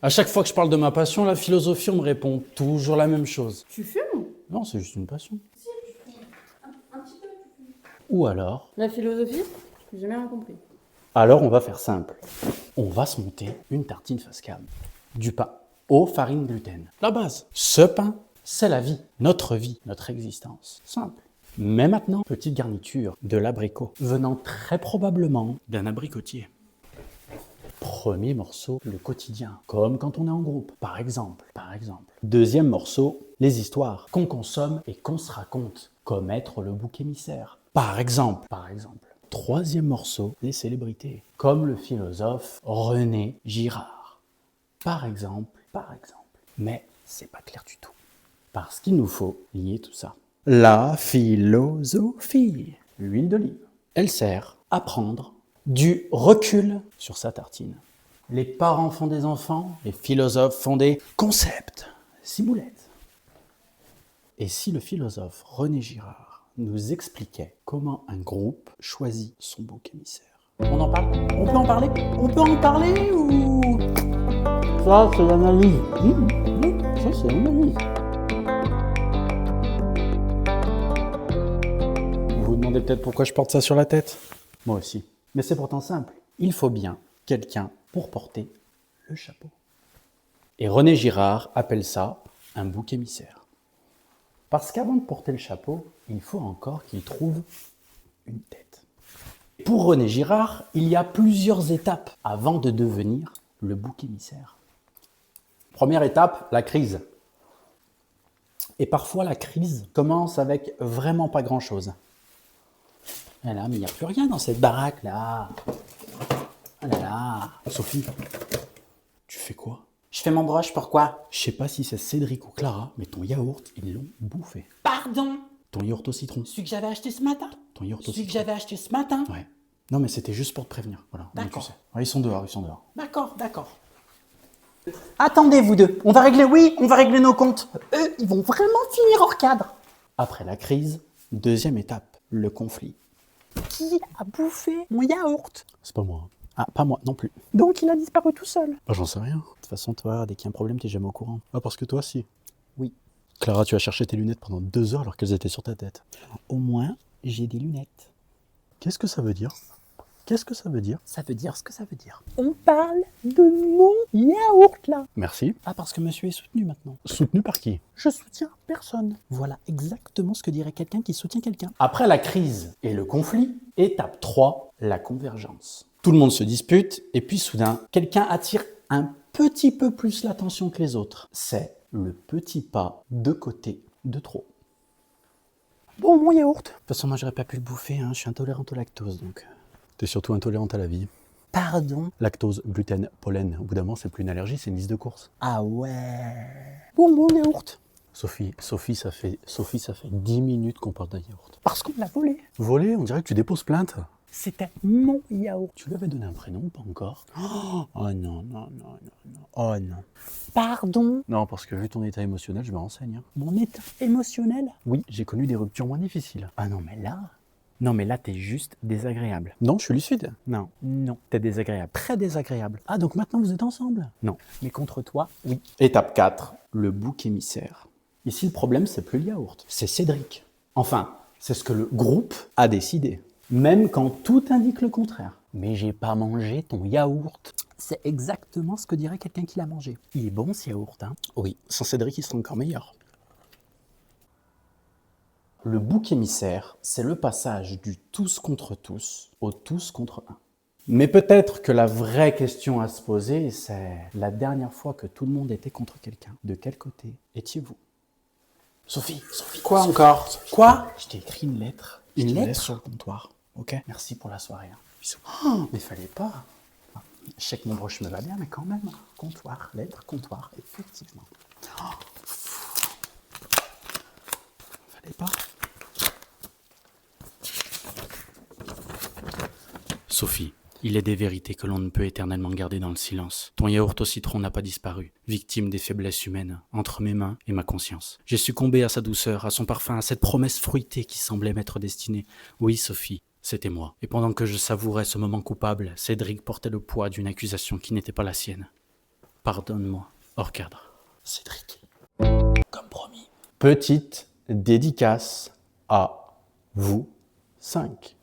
À chaque fois que je parle de ma passion, la philosophie, on me répond toujours la même chose. Tu fumes? Non, c'est juste une passion. Si, tu fumes. Un petit peu, tu fumes. Ou alors, La philosophie? J'ai jamais rien compris. on va faire simple. On va se monter une tartine face cam. Du pain aux farines gluten. La base. Ce pain, c'est la vie, notre existence. Simple. Mais maintenant, petite garniture de l'abricot, venant très probablement d'un abricotier. Premier morceau, le quotidien, comme quand on est en groupe, par exemple. Deuxième morceau, les histoires qu'on consomme et qu'on se raconte, comme être le bouc émissaire. Par exemple. Troisième morceau, les célébrités, comme le philosophe René Girard. Par exemple. Mais c'est pas clair du tout. Parce qu'il nous faut lier tout ça. La philosophie, l'huile d'olive, elle sert à prendre du recul sur sa tartine. Les parents font des enfants, les philosophes font des concepts, ciboulettes. Et si le philosophe René Girard nous expliquait comment un groupe choisit son bouc émissaire? On en parle? On peut en parler ou... Ça, c'est l'analyse. Ça, c'est l'analyse. Vous vous demandez peut-être pourquoi je porte ça sur la tête? Moi aussi. Mais c'est pourtant simple. Il faut bien quelqu'un pour porter le chapeau. Et René Girard appelle ça un bouc émissaire. Parce qu'avant de porter le chapeau, il faut encore qu'il trouve une tête. Pour René Girard, il y a plusieurs étapes avant de devenir le bouc émissaire. Première étape, la crise. Et parfois, la crise commence avec vraiment pas grand-chose. Ah là, mais il n'y a plus rien dans cette baraque-là. Oh là là. Sophie, tu fais quoi? Je fais mon brush, pourquoi? Je sais pas si c'est Cédric ou Clara, mais ton yaourt, ils l'ont bouffé. Pardon? Ton yaourt au citron. Celui que j'avais acheté ce matin? Ton yaourt au Celui que citron. j'avais acheté ce matin? Ouais. Non, mais c'était juste pour te prévenir. Voilà. Donc, D'accord. tu sais. Ouais, ils sont dehors. D'accord. Attendez, vous deux. On va régler nos comptes. Eux, ils vont vraiment finir hors cadre. Après la crise, deuxième étape, le conflit. Qui a bouffé mon yaourt? C'est pas moi. Ah, pas moi non plus. Donc il a disparu tout seul. Bah, j'en sais rien. De toute façon, toi, dès qu'il y a un problème, t'es jamais au courant. Ah, parce que toi, si. Oui. Clara, tu as cherché tes lunettes pendant 2 heures alors qu'elles étaient sur ta tête. Au moins, j'ai des lunettes. Qu'est-ce que ça veut dire? Ça veut dire ce que ça veut dire. On parle de mon yaourt là. Merci. Ah, parce que monsieur est soutenu maintenant. Soutenu par qui? Je soutiens personne. Voilà exactement ce que dirait quelqu'un qui soutient quelqu'un. Après la crise et le conflit, étape 3, la convergence. Tout le monde se dispute et puis soudain, quelqu'un attire un petit peu plus l'attention que les autres. C'est le petit pas de côté de trop. Bon, mon yaourt. De toute façon, moi, j'aurais pas pu le bouffer, hein. Je suis intolérante au lactose, donc... T'es surtout intolérante à la vie. Pardon? Lactose, gluten, pollen. Au bout d'un moment, c'est plus une allergie, c'est une liste de courses. Ah ouais. Bon, mon yaourt. Sophie, ça fait 10 minutes qu'on parle d'un yaourt. Parce qu'on l'a volé. Volé, on dirait que tu déposes plainte. C'était mon yaourt. Tu lui avais donné un prénom ou pas encore? Oh non. Oh non. Pardon? Non, parce que vu ton état émotionnel, je me renseigne. Hein. Mon état émotionnel? Oui, j'ai connu des ruptures moins difficiles. Ah non, mais là, t'es juste désagréable. Non, je suis lucide. Non, t'es désagréable. Très désagréable. Ah, donc maintenant vous êtes ensemble? Non, mais contre toi, oui. Étape 4, le bouc émissaire. Ici, le problème, c'est plus le yaourt, c'est Cédric. Enfin, c'est ce que le groupe a décidé. Même quand tout indique le contraire. Mais j'ai pas mangé ton yaourt. C'est exactement ce que dirait quelqu'un qui l'a mangé. Il est bon ce yaourt, hein? Oui, sans Cédric, il serait encore meilleur. Le bouc émissaire, c'est le passage du tous contre tous au tous contre un. Mais peut-être que la vraie question à se poser, c'est la dernière fois que tout le monde était contre quelqu'un. De quel côté étiez-vous? Sophie, Quoi encore? Quoi? Je t'ai écrit une lettre. Une Je te lettre laisse sur le comptoir. Ok? Merci pour la soirée. Hein. Bisous. Mais fallait pas. Je sais que mon broche me va bien, mais quand même. Comptoir, lettre, comptoir, effectivement. Fallait pas. Sophie, il est des vérités que l'on ne peut éternellement garder dans le silence. Ton yaourt au citron n'a pas disparu, victime des faiblesses humaines, entre mes mains et ma conscience. J'ai succombé à sa douceur, à son parfum, à cette promesse fruitée qui semblait m'être destinée. Oui, Sophie, c'était moi. Et pendant que je savourais ce moment coupable, Cédric portait le poids d'une accusation qui n'était pas la sienne. Pardonne-moi, hors cadre. Cédric. Comme promis. Petite dédicace à vous 5.